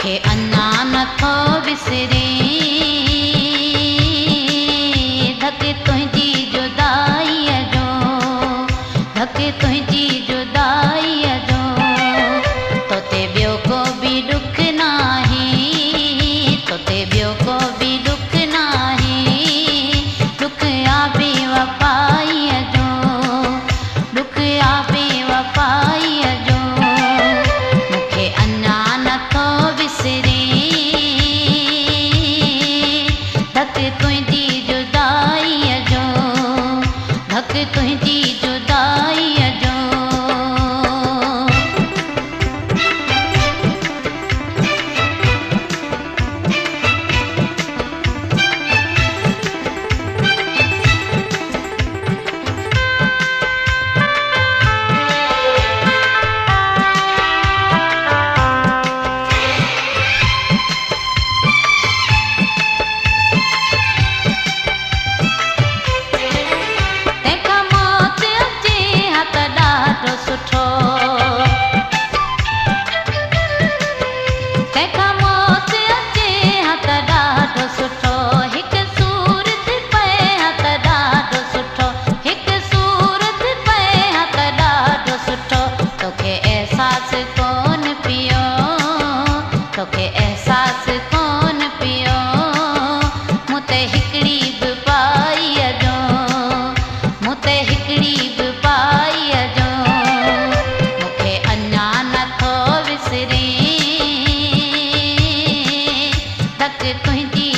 मूंखे अञा नथो विसरे धक तुंहिंजी जुदाईअ जो, धक तुंहिंजी जुदाईअ जो। तोते ॿियो को बि ॾुख नाहे, तोते ॿियो को बि ॾुख नाहे, ॾुख आ बेवफ़ाईअ जो, ॾुख आ बेवफ़ाईअ जो। मूंखे अञा नथो विसरे धक तुंहिंजी जुदाईअ जो, धक तुंहिंजी जुदाईअ जो। तोखे एहसास कोन पियो मूं ते हिकिड़ी बि पाईअ जो, मूं ते हिकिड़ी बि पाईअ जो। मूंखे अञा नथो विसरे धक तुंहिंजी